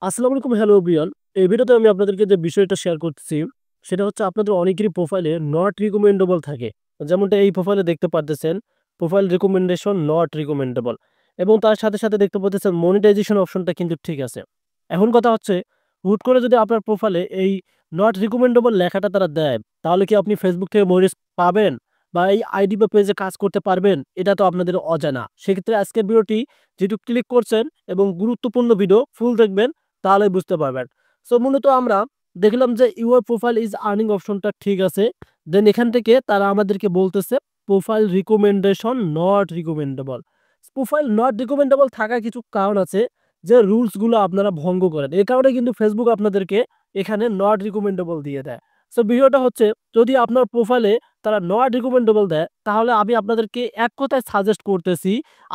আসসালামু আলাইকুম, hello everyone. এই ভিডিওতে আমি আপনাদেরকে যে বিষয়টা শেয়ার করতেছি, সেটা হচ্ছে আপনাদের অনেকেরই প্রোফাইলে নট রিকমেন্ডেবল থাকে। যেমনটা এই প্রোফাইলে দেখতে পারতেছেন, প্রোফাইল রিকমেন্ডেশন নট রিকমেন্ডেবল এবং তার সাথে, সাথে দেখতে পারতেছেন মনিটাইজেশন অপশনটা কিন্তু ঠিক আছে। এখন কথা হচ্ছে, হুট করে যদি আপনার প্রোফাইলে এই নট রিকমেন্ডেবল লেখাটা তারা দেয়, তাহলে কি আপনি Facebook থেকে মনিটাইজ পাবেন? বা এই আইডি বা পেজে কাজ করতে পারবেন? এটা তো আপনাদের অজানা। সেক্ষেত্রে আজকের ভিডিওটি যেহেতু ক্লিক করছেন এবং গুরুত্বপূর্ণ ভিডিও ফুল দেখবেন, তাহলে বুঝতে পারবেন। সো মূলত আমরা দেখলাম যে ইউর প্রোফাইল ইজ আর্নিং অপশনটা ঠিক আছে। দেন এখান থেকে তারা আমাদেরকে বলতেছে profile recommendation not recommendable. Profile not recommendable থাকার কিছু কারণ আছে, যে রুলস গুলো আপনারা ভঙ্গ করেন। এই কারণে কিন্তু ফেসবুক আপনাদেরকে এখানে নট রিকমেন্ডেবল দিয়ে দেয়। সো ভিডিওটা হচ্ছে, যদি আপনার প্রোফাইলে তারা নট রিকমেন্ডেবল দেয়, তাহলে আমি আপনাদেরকে এক কথায় সাজেস্ট করতেছি,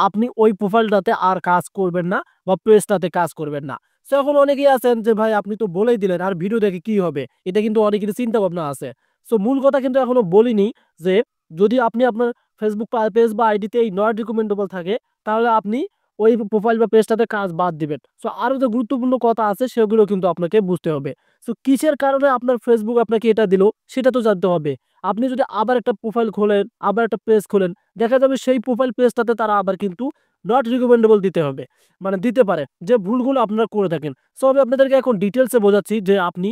আপনি ওই প্রোফাইলটাতে আর কাজ করবেন না বা পেজটাতে কাজ করবেন না। সো এখন অনেকেই আছেন যে ভাই আপনি তো বলেই দিলেন, আর ভিডিও দেখে কি হবে? এটা কিন্তু অনেকেরই চিন্তা ভাবনা আছে। সো মূল কথা কিন্তু এখনো বলিনি যে, যদি আপনি আপনার ফেসবুক পেজ বা আইডিতে এই নট রিকমেন্ডেবল থাকে, তাহলে আপনি ওই প্রোফাইল বা পেজটাতে কাজ বাদ দিবেন। সো আরো যে গুরুত্বপূর্ণ কথা আছে সেগুলো কিন্তু আপনাকে বুঝতে হবে। সো কিসের কারণে আপনার ফেসবুক আপনাকে এটা দিল, সেটা তো জানতে হবে। আপনি যদি আবার একটা প্রোফাইল খোলেন, আবার একটা পেজ খোলেন, দেখা যাবে সেই প্রোফাইল পেজটাতে তারা আবার কিন্তু নট রিকমেন্ডেবল দিতে হবে। মানে দিতে পারে, যে ভুলগুলো আপনারা করে থাকেন। সো আমি আপনাদেরকে এখন ডিটেইলসে বোঝাচ্ছি যে আপনি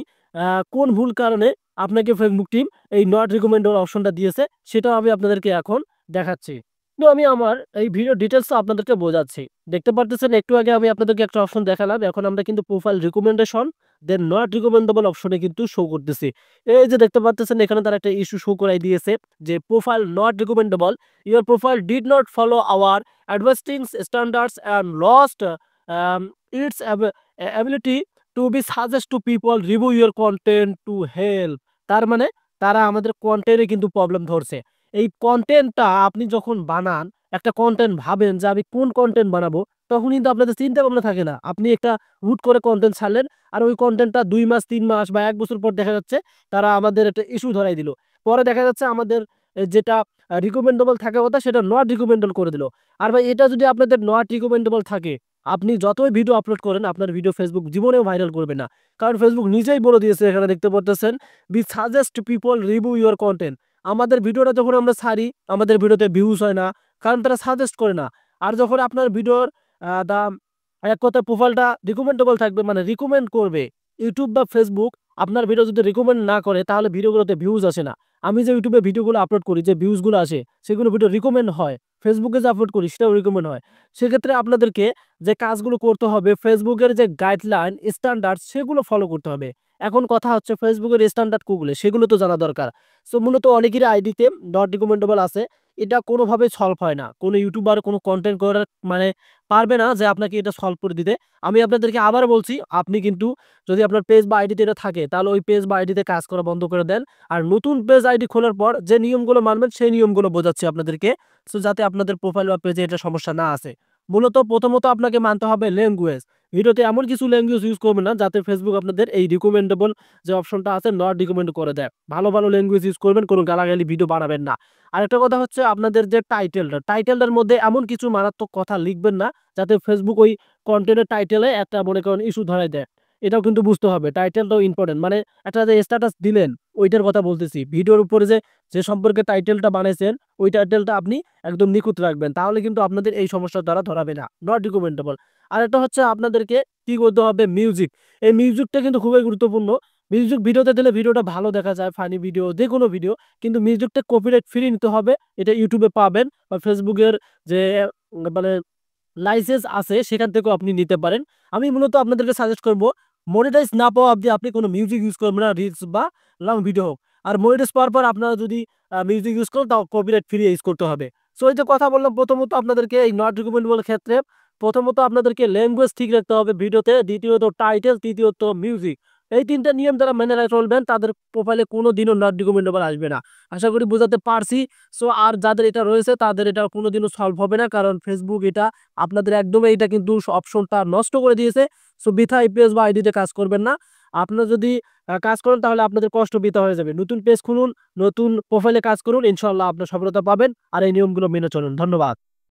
কোন ভুল কারণে আপনাকে ফেসবুক টিম এই নট রিকমেন্ডেবল অপশনটা দিয়েছে, সেটাও আমি আপনাদেরকে এখন দেখাচ্ছি। তো আমি আমার এই ভিডিও ডিটেইলসটা আপনাদেরকে বোঝাচ্ছি। দেখতে পারতেছেন, একটু আগে আমি আপনাদেরকে একটা অপশন দেখালাম। এখন আমরা কিন্তু profile recommendation then not recommendable অপশনে কিন্তু শো করতেছি। এই যে দেখতে পারতেছেন, এখানে তারা একটা ইস্যু শো করাই দিয়েছে যে profile not recommendable, your profile did not follow our advertising standards and lost its ability to be suggest to people, review your content to help। তার মানে তারা আমাদের কন্টেন্টে কিন্তু প্রবলেম ধরছে। এই কন্টেন্টটা আপনি যখন বানান, একটা কন্টেন্ট ভাবেন যে আমি কোন কন্টেন্ট বানাবো, তখন কিন্তু আপনাদের চিন্তা ভাবনা থাকে না। আপনি একটা হুট করে কন্টেন্ট ছাড়লেন, আর ওই কন্টেন্টটা ২ মাস, ৩ মাস বা ১ বছর পর দেখা যাচ্ছে তারা আমাদের একটা ইস্যু ধরাই দিল। পরে দেখা যাচ্ছে আমাদের যেটা রিকমেন্ডেবল থাকার কথা, সেটা নট রিকমেন্ডেবল করে দিল। আর ভাই এটা যদি আপনাদের নট রিকমেন্ডেবল থাকে, আপনি যতই ভিডিও আপলোড করেন, আপনার ভিডিও ফেসবুক জীবনেও ভাইরাল করবে না। কারণ ফেসবুক নিজেই বলে দিয়েছে, এখানে দেখতে পারতেছেন, "We suggest people review your content"। আমাদের ভিডিওটা যখন আমরা ছাড়ি, আমাদের ভিডিওতে ভিউজ হয় না, কারণ তারা সাজেস্ট করে না। আর যখন আপনার ভিডিওর দা এক কথায় প্রোফাইলটা রিকমেন্ডেবল থাকবে, মানে রিকমেন্ড করবে ইউটিউব বা ফেসবুক, আপনার ভিডিও যদি রিকমেন্ড না করে, তাহলে ভিডিওগুলোতে ভিউজ আসে না। আমি যে ইউটিউবে ভিডিওগুলো আপলোড করি, যে ভিউজগুলো আসে, সেগুলো ভিডিও রিকমেন্ড হয়। ফেসবুকে যে আপলোড করি, সেটাও রিকমেন্ড হয়। সেক্ষেত্রে আপনাদেরকে যে কাজগুলো করতে হবে, ফেসবুকের যে গাইডলাইন, স্ট্যান্ডার্ড, সেগুলো ফলো করতে হবে। এখন কথা হচ্ছে, ফেসবুকের স্ট্যান্ডার্ড কোগুলো, সেগুলো তো জানা দরকার। সো মূলত অনেকেরই আইডিতে নট রিকমেন্ডেবল আছে। এটা কোনোভাবেই সলভ হয় না। কোনো ইউটিউবার কোনো কনটেন্ট করার মানে পারবে না যে আপনাকে এটা সলভ করে দিতে। আমি আপনাদেরকে আবার বলছি, আপনি কিন্তু যদি আপনার পেজ বা আইডিতে এটা থাকে, তাহলে ওই পেজ বা আইডিতে কাজ করা বন্ধ করে দেন। আর নতুন পেজ আইডি খোলার পর যে নিয়মগুলো মানবেন, সেই নিয়মগুলো বোঝাচ্ছি আপনাদেরকে। সো যাতে আপনাদের প্রোফাইল বা পেজে এটা সমস্যা না আসে। মূলত প্রথমত আপনাকে মানতে হবে ল্যাঙ্গুয়েজ। ভিডিওতে এমন কিছু ল্যাঙ্গুয়েজ ইউজ করবেন না, যাতে ফেসবুক আপনাদের এই রিকমেন্ডেবল যে অপশনটা আছে, নট রিকমেন্ড করে দেয়। ভালো, ভালো ল্যাঙ্গুয়েজ ইউজ করবেন, কোনো গালাগালি ভিডিও বানাবেন না। আরেকটা কথা হচ্ছে, আপনাদের যে টাইটেলটার মধ্যে এমন কিছু মারাত্মক কথা লিখবেন না, যাতে ফেসবুক ওই কনটেন্টের টাইটেলে একটা মনে করেন ইস্যু ধরায় দেয়। এটাও কিন্তু বুঝতে হবে। টাইটেলটাও ইম্পোর্টেন্ট। মানে একটা যে স্ট্যাটাস দিলেন, ওইটার কথা বলতেছি। ভিডিওর উপরে যে সম্পর্কে টাইটেলটা বানাইছেন, ওই টাইটেলটা আপনি একদম নিখুঁত রাখবেন। তাহলে কিন্তু আপনাদের এই সমস্যার দ্বারা ধরাবে না। Not recommendable. আরেকটা হচ্ছে, আপনাদেরকে কি করতে হবে, মিউজিক। এই মিউজিকটা কিন্তু খুবই গুরুত্বপূর্ণ। মিউজিক ভিডিওতে দিলে ভিডিওটা ভালো দেখা যায়, ফানি ভিডিও, যেকোনো ভিডিও। কিন্তু মিউজিকটা কপিরাইট ফ্রি নিতে হবে। এটা ইউটিউবে পাবেন বা ফেসবুকের যে মানে লাইসেন্স আছে, সেখান থেকেও আপনি নিতে পারেন। আমি মূলত আপনাদেরকে সাজেস্ট করব, মনিটাইজ না পাওয়া অব্দি আপনি কোনো মিউজিক ইউজ করবেন না, রিলস বা লং ভিডিও হোক। আর মনিটাইজ পাওয়ার পর আপনারা যদি মিউজিক ইউজ করেন, তাও কপিরাইট ফ্রি ইউজ করতে হবে। সো এই যে কথা বললাম, প্রথমত আপনাদেরকে এই নট রিকমেন্ডেবল ক্ষেত্রে প্রথমত আপনাদেরকে ল্যাঙ্গুয়েজ ঠিক রাখতে হবে ভিডিওতে, দ্বিতীয়ত টাইটেল, তৃতীয়ত মিউজিক। এই ৩ টা নিয়ম যারা মেনে চলবেন, তাদের প্রোফাইলে কোনোদিনও নট রিকমেন্ডেবল আসবে না। আশা করি বোঝাতে পারছি। সো আর যাদের এটা রয়েছে, তাদের এটা কোনোদিনও সলভ হবে না, কারণ ফেসবুক এটা আপনাদের একদমই এটা কিন্তু অপশনটা নষ্ট করে দিয়েছে। সো বৃথা এই পেজ বা আইডিতে কাজ করবেন না। আপনারা যদি কাজ করেন, তাহলে আপনাদের কষ্ট বৃথা হয়ে যাবে। নতুন পেজ খুলুন, নতুন প্রোফাইলে কাজ করুন, ইনশাআল্লাহ আপনার সফলতা পাবেন। আর এই নিয়মগুলো মেনে চলুন। ধন্যবাদ।